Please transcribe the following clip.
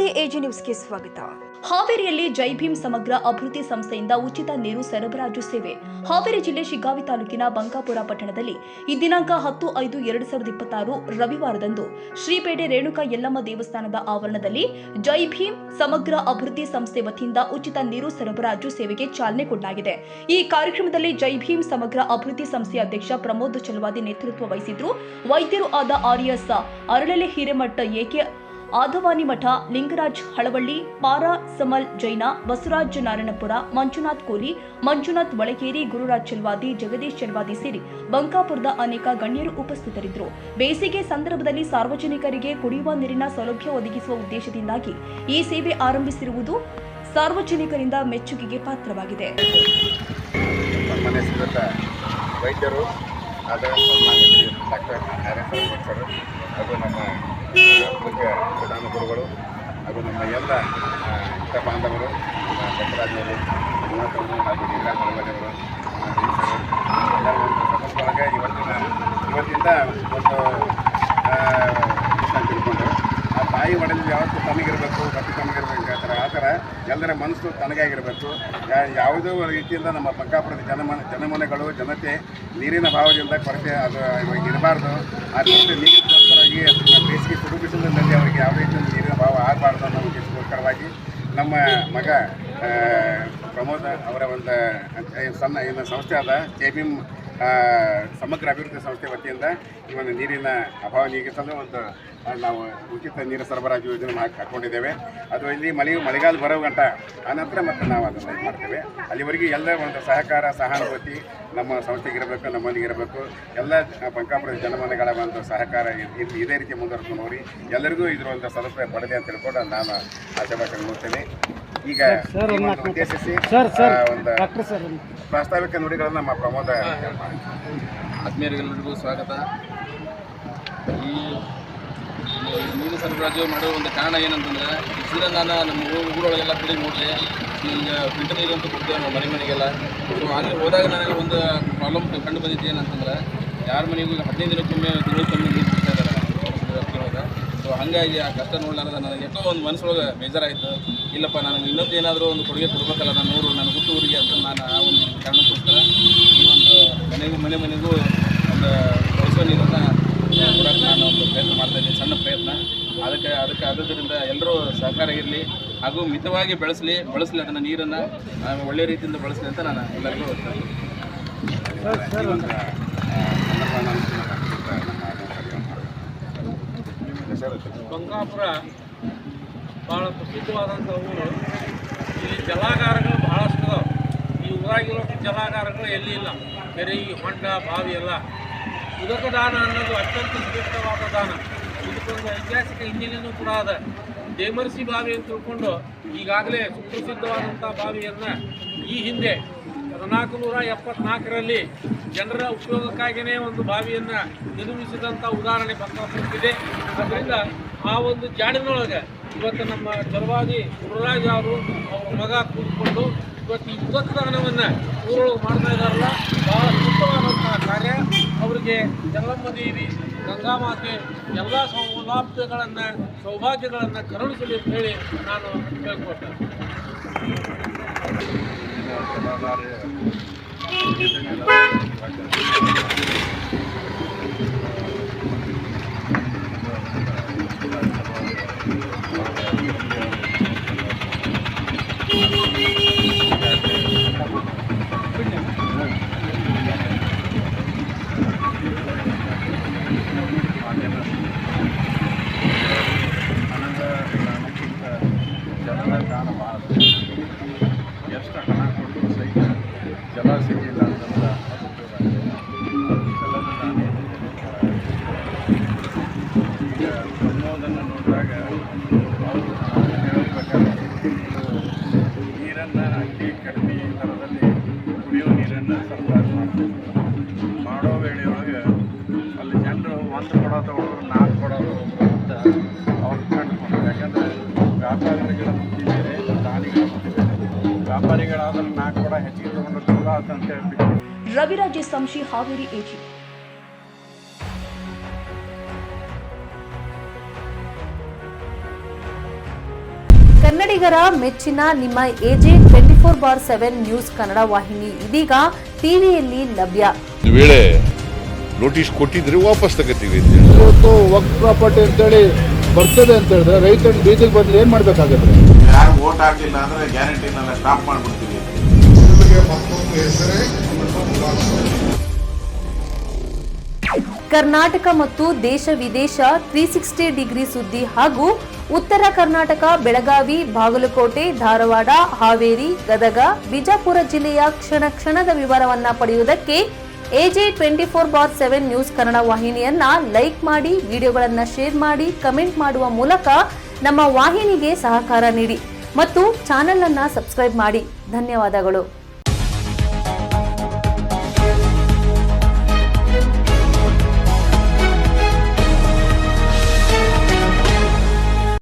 Haveri AG ನ್ಯೂಸ್ಗೆ ಸ್ವಾಗತ. ಹಾವೇರಿಯಲ್ಲಿ ಜೈ ಭೀಮ್ ಸಮಗ್ರ ಅಭಿವೃದ್ಧಿ ಸಂಸ್ಥೆಯಿಂದ ಉಚಿತ ನೀರು ಸರಬರಾಜು ಸೇವೆ. ಹಾವೇರಿ ಜಿಲ್ಲೆ ಶಿಗ್ಗಾವಿ ತಾಲೂಕಿನ ಬಂಕಾಪುರ ಪಟ್ಟಣದಲ್ಲಿ ಈ ದಿನಾಂಕ 10/5/2026 ರವಿವಾರದಂದು ಶ್ರೀಪೇಟೆ ರೇಣುಕಾ ಯಲ್ಲಮ್ಮ ದೇವಸ್ಥಾನದ ಆವರಣದಲ್ಲಿ ಜೈ ಭೀಮ್ ಸಮಗ್ರ ಅಭಿವೃದ್ಧಿ ಸಂಸ್ಥೆ ವತಿಯಿಂದ ಉಚಿತ ನೀರು ಸರಬರಾಜು ಸೇವೆಗೆ ಚಾಲನೆ ಕೊಡಲಾಗಿದೆ. ಈ ಕಾರ್ಯಕ್ರಮದಲ್ಲಿ ಜೈ ಭೀಮ್ ಸಮಗ್ರ ಅಭಿವೃದ್ಧಿ ಸಂಸ್ಥೆಯ ಅಧ್ಯಕ್ಷ ಪ್ರಮೋದ್ ಚಲವಾದಿ ನೇತೃತ್ವ ವಹಿಸಿದ್ರು. ವೈದ್ಯರು ಆದ ಆರ್ಎಸ್ ಅರಳಲೆ ಹಿರೇಮಠ, ಎಕೆ ಆದವಾನಿ ಮಠ, ಲಿಂಗರಾಜ್ ಹಳವಳ್ಳಿ, ಪಾರಾ ಸಮಲ್ ಜೈನ, ಬಸವರಾಜ್ ನಾರಾಯಣಪುರ, ಮಂಜುನಾಥ್ ಕೋಲಿ, ಮಂಜುನಾಥ್ ಒಳಗೇರಿ, ಗುರುರಾಜ್ ಚಲ್ವಾದಿ, ಜಗದೀಶ್ ಚಲ್ವಾದಿ ಸೇರಿ ಬಂಕಾಪುರದ ಅನೇಕ ಗಣ್ಯರು ಉಪಸ್ಥಿತರಿದ್ದರು. ಬೇಸಿಗೆ ಸಂದರ್ಭದಲ್ಲಿ ಸಾರ್ವಜನಿಕರಿಗೆ ಕುಡಿಯುವ ನೀರಿನ ಸೌಲಭ್ಯ ಒದಗಿಸುವ ಉದ್ದೇಶದಿಂದಾಗಿ ಈ ಸೇವೆ ಆರಂಭಿಸಿರುವುದು ಸಾರ್ವಜನಿಕರಿಂದ ಮೆಚ್ಚುಗೆಗೆ ಪಾತ್ರವಾಗಿದೆ. ವೈದ್ಯರು ಡಾಕ್ಟರ್ ಸರ್ ಹಾಗೂ ನಮ್ಮ ಮುಖ್ಯ ಪ್ರಧಾನ ಗುರುಗಳು ಹಾಗೂ ನಮ್ಮ ಎಲ್ಲ ಹಿತ ಬಾಂಧವರು, ಬಸವರಾಜವರು, ಮಂಜುನಾಥವರು ಹಾಗೂ ಲಿಂಗರಾಜ್ ಹಳವಳ್ಳಿಯವರು, ಎಲ್ಲ ಒಂದು ಸಮಸ್ಯೆಯೊಳಗೆ ಇವತ್ತಿಂದ ಒಂದು ತಿಳ್ಕೊಂಡು ಆ ತಾಯಿ ಒಡಲಿಗೆ ಯಾವತ್ತೂ ತನಗಿರಬೇಕು, ಬಟ್ಟೆ ತನಗಿರ್ಬೇಕು ಹೇಳ್ತಾರೆ. ಆ ಥರ ಎಲ್ಲರ ಮನಸ್ಸು ತನಗಾಗಿರಬೇಕು. ಯಾವುದೋ ರೀತಿಯಿಂದ ನಮ್ಮ ಬಂಕಾಪುರದ ಜನಮನೆಗಳು ಜನತೆ ನೀರಿನ ಭಾವದಿಂದ ಕೊರತೆ ಅದು ಇರಬಾರ್ದು. ಆ ಕೊರತೆ ನೀರಿಗೋಸ್ಕರ ಈ ಬೇಸಿಗೆ ಸುಡುಬಿಸಿಲಿನಲ್ಲಿ ಅವರಿಗೆ ಯಾವುದೇ ರೀತಿಯ ನೀರಿನ ಭಾವ ಆಗಬಾರ್ದು ಅನ್ನೋ ಉದ್ದೇಶಕ್ಕೋಸ್ಕರವಾಗಿ ನಮ್ಮ ಮಗ ಪ್ರಮೋದ್ ಅವರ ಒಂದು ಸಣ್ಣ ಸಂಸ್ಥೆ ಆದ ಜೈ ಭೀಮ್ ಸಮಗ್ರ ಅಭಿವೃದ್ಧಿ ಸಂಸ್ಥೆ ವತಿಯಿಂದ ಈ ಒಂದು ನೀರಿನ ಅಭಾವ ನೀಗಿಸಲು ಒಂದು ನಾವು ಉಚಿತ ನೀರು ಸರಬರಾಜು ಯೋಜನೆ ಹಾಕ್ಕೊಂಡಿದ್ದೇವೆ. ಅದು ಇಲ್ಲಿ ಮಳೆಗಾಲ ಬರೋ ಗಂಟ ಆನಂತರ ಮತ್ತು ನಾವು ಅದನ್ನು ಮಾಡ್ತೇವೆ. ಅಲ್ಲಿವರೆಗೆ ಎಲ್ಲ ಒಂದು ಸಹಕಾರ ಸಹಾನುಭೂತಿ ನಮ್ಮ ಸಂಸ್ಥೆಗಿರಬೇಕು, ನಮ್ಮಲ್ಲಿಗಿರಬೇಕು. ಎಲ್ಲ ಬಂಕಾಪುರದ ಜನಮನೆಗಳ ಒಂದು ಸಹಕಾರ ಇದೇ ರೀತಿ ಮುಂದುವರ್ಕೊಂಡು ಹೋಗಿ ಎಲ್ಲರಿಗೂ ಇದರ ಒಂದು ಸದುಪಯೋಗ ಪಡೆದೆ ಅಂತ ತಿಳ್ಕೊಂಡು ನಾನು ಆಶಾಭಾಷೆ ನೋಡ್ತೇನೆ. ಈಗ ಉದ್ದೇಶಿಸಿ ಒಂದು ಪ್ರಾಸ್ತಾವಿಕ ನುಡಿಗಳನ್ನು ನಮ್ಮ ಪ್ರಮೋದ. ಆತ್ಮೀಯರಿಗೆಲ್ಲರಿಗೂ ಸ್ವಾಗತ. ಈ ನೀರು ಸರಬರಾಜು ಮಾಡೋ ಒಂದು ಕಾರಣ ಏನಂತಂದರೆ, ಇಷ್ಟು ನಾನು ನಮ್ಮ ಊರೊಳಗೆಲ್ಲ ಕಡೆ ನೋಡಲಿ, ಈಗ ಫಿಲ್ಟರ್ ನೀರು ಅಂತ ಕೊಡ್ತೇವೆ ನಾವು ಮನೆಗೆಲ್ಲ. ಸೊ ಆದರೆ ಹೋದಾಗ ನನಗೆ ಒಂದು ಪ್ರಾಬ್ಲಮ್ ಕಂಡು ಬಂದಿದ್ದು ಏನಂತಂದ್ರೆ, ಯಾರ ಮನೆಗೂ 15 ದಿನಕ್ಕೊಮ್ಮೆ ತಿಂಗಳಿಗೊಮ್ಮೆ ನೀರು ಬಿಡ್ತಾ ಇದ್ದಾರೆ ಒಳಗೆ. ಸೊ ಹಾಗಾಗಿ ಆ ಕಷ್ಟ ನೋಡಲಾರ್ದ ನನಗೆ ಎಷ್ಟೋ ಒಂದು ಮನಸ್ಸೊಳಗೆ ಬೇಜಾರಾಯಿತು. ಇಲ್ಲಪ್ಪ, ನನಗೆ ಇನ್ನೊಂದು ಏನಾದರೂ ಒಂದು ಕೊಡುಗೆ ಕೊಡಬೇಕಲ್ಲ ನನ್ನ ಹುಟ್ಟು ಊರಿಗೆ ಅಂತ ನಾನು ಆ ಒಂದು ಕಾರಣಕ್ಕೋಸ್ಕರ ಈ ಒಂದು ಮನೆಗೂ ಒಂದು ಬಳಸುವ ನೀರನ್ನು ಕೊಡೋಕ್ಕೆ ನಾನು ಒಂದು ಪ್ರಯತ್ನ ಮಾಡ್ತಾಯಿದ್ದೀನಿ, ಸಣ್ಣ ಪ್ರಯತ್ನ. ಅದಕ್ಕೆ ಆದ್ದರಿಂದ ಎಲ್ಲರೂ ಸಹಕಾರ ಇರಲಿ ಹಾಗೂ ಮಿತವಾಗಿ ಬಳಸಲಿ ಅದನ್ನು ನೀರನ್ನು ಒಳ್ಳೆಯ ರೀತಿಯಿಂದ ಬಳಸಲಿ ಅಂತ ನಾನು ಎಲ್ಲರಿಗೂ ಬಂಕಾಪುರ ಭಾಳ ಪ್ರಸಿದ್ಧವಾದಂಥ ಊರು. ಇಲ್ಲಿ ಜಲಾಗಾರಗಳು ಭಾಳಷ್ಟು ಇದಾವೆ. ಈ ಊರಾಗಿರೋ ಜಲಾಗಾರಗಳು ಎಲ್ಲಿ ಇಲ್ಲ. ಕೆರೆ, ಹೊಂಡ, ಬಾವಿ ಎಲ್ಲ. ಉದಕ ದಾನ ಅನ್ನೋದು ಅತ್ಯಂತ ಶ್ರೇಷ್ಠವಾದ ದಾನ. ಇದಕ್ಕೊಂದು ಐತಿಹಾಸಿಕ ಹಿನ್ನೆಲೆಯೂ ಕೂಡ ಅದ. ದೇಮರ್ಸಿ ಬಾವಿ ಅಂತ ತಿಳ್ಕೊಂಡು ಈಗಾಗಲೇ ಸುಪ್ರಸಿದ್ಧವಾದಂಥ ಬಾವಿಯನ್ನು ಈ ಹಿಂದೆ 1474ರಲ್ಲಿ ಜನರ ಉಪಯೋಗಕ್ಕಾಗಿಯೇ ಒಂದು ಬಾವಿಯನ್ನು ನಿರ್ಮಿಸಿದಂಥ ಉದಾಹರಣೆ ಬಂಕಾಪುರಕ್ಕಿದೆ. ಅದರಿಂದ ಆ ಒಂದು ಜಾಡಿನೊಳಗೆ ಇವತ್ತು ನಮ್ಮ ಚಲವಾದಿ ಗುರುರಾಜ್ ಅವರು ಅವ್ರ ಮಗ ಕೂತ್ಕೊಂಡು ಇವತ್ತು ಈ ಉದಕದಾನವನ್ನು ಊರೊಳಗೆ ಮಾಡ್ತಾ ಇದ್ದಾರಲ್ಲ, ಭಾಳ ಅದ್ಭುತವಾದಂಥ ಕಾರ್ಯ. ಅವರಿಗೆ ಯಲ್ಲಮ್ಮ ದೇವಿ, ಗಂಗಾಮಾತೆ ಎಲ್ಲ ಸೌಭಾಗ್ಯಗಳನ್ನು ಕರುಣಿಸಲಿ ಅಂತ ಹೇಳಿ ನಾನು ಕೇಳ್ಕೊಳ್ತೇನೆ. ಎಷ್ಟು ಹಣ ಕೊಟ್ಟು ಸಹಿತ ಜಲ ಸಿಗಲಿಲ್ಲ ಅಂತಂದ್ರೆ ಈಗ ಪ್ರಮೋದನ್ನು ನೋಡಿದಾಗ ಅವರು ಹೇಳಬೇಕಾದ್ರೆ ನೀರನ್ನು ಅತಿ ಕಡಿಮೆ ದರದಲ್ಲಿ ಕುಡಿಯೋ ನೀರನ್ನು ಸರಬರಾಜು ಮಾಡೋ ವೇಳೆಯೊಳಗೆ ಅಲ್ಲಿ ಜನರು 1 ಕೊಡ ತಗೊಳ್ಳೋರು 4 ಕೊಡ ತಗೊಳ್ಳೋರು ಅಂತ ಅವ್ರು ಕಂಡುಕೊಂಡ್ರು. ಯಾಕಂದರೆ ವ್ಯಾಪಾರಿಗಳ ಬುದ್ಧಿ ಬೇರೆ, ದಾನಿಗಳ ಬುದ್ಧಿ ಬೇರೆ. ವ್ಯಾಪಾರಿಗಳಾದ್ರೆ 4 ಕೊಡ ಹೆಚ್ಚಿಗೆ ತಗೊಂಡು ಚಲೋ ಅಂತ ಹೇಳ್ಬಿಟ್ಟು. ರವಿರಾಜ್ ಸಂಶಿ, ಹಾವೇರಿ ಎಜಿ. ಕನ್ನಡಿಗರ ಮೆಚ್ಚಿನ ನಿಮ್ಮ ಎಜೆ 24/7 ನ್ಯೂಸ್ ಕನ್ನಡ ವಾಹಿನಿ ಇದೀಗ ಟಿವಿಯಲ್ಲಿ ಲಭ್ಯ. ಒಂದು ವೇಳೆ ನೋಟಿಸ್ ಕೊಟ್ಟಿದ್ರೆ ವಾಪಸ್ ತಗೋತೀವಿ. ಇವತ್ತು ವಕ್ಫ್ ಪ್ರಾಪರ್ಟಿ ಅಂತೇಳಿ ಬರ್ತದೆ ಅಂತ ಹೇಳಿದ್ರೆ ರೈತರು ಬೀದಿಗೆ ಬದಲು ಏನು ಮಾಡಬೇಕಾಗುತ್ತೆ? ಯಾರು ವೋಟ್ ಹಾಕಿಲ್ಲ ಅಂದ್ರೆ ಗ್ಯಾರಂಟಿನೆಲ್ಲ ಸ್ಟಾಪ್ ಮಾಡಿಬಿಡ್ತೀವಿ. ಕರ್ನಾಟಕ ಮತ್ತು ದೇಶ ವಿದೇಶ 360 ಡಿಗ್ರಿ ಸುದ್ದಿ ಹಾಗೂ ಉತ್ತರ ಕರ್ನಾಟಕ ಬೆಳಗಾವಿ, ಬಾಗಲಕೋಟೆ, ಧಾರವಾಡ, ಹಾವೇರಿ, ಗದಗ, ಬಿಜಾಪುರ ಜಿಲ್ಲೆಯ ಕ್ಷಣ ಕ್ಷಣದ ವಿವರವನ್ನ ಪಡೆಯುವುದಕ್ಕೆ ಎಜೆ 24/7 ನ್ಯೂಸ್ ಕನ್ನಡ ವಾಹಿನಿಯನ್ನ ಲೈಕ್ ಮಾಡಿ, ವಿಡಿಯೋಗಳನ್ನ ಶೇರ್ ಮಾಡಿ, ಕಮೆಂಟ್ ಮಾಡುವ ಮೂಲಕ ನಮ್ಮ ವಾಹಿನಿಗೆ ಸಹಕಾರ ನೀಡಿ ಮತ್ತು ಚಾನೆಲ್ ಅನ್ನ ಸಬ್ಸ್ಕ್ರೈಬ್ ಮಾಡಿ. ಧನ್ಯವಾದಗಳು.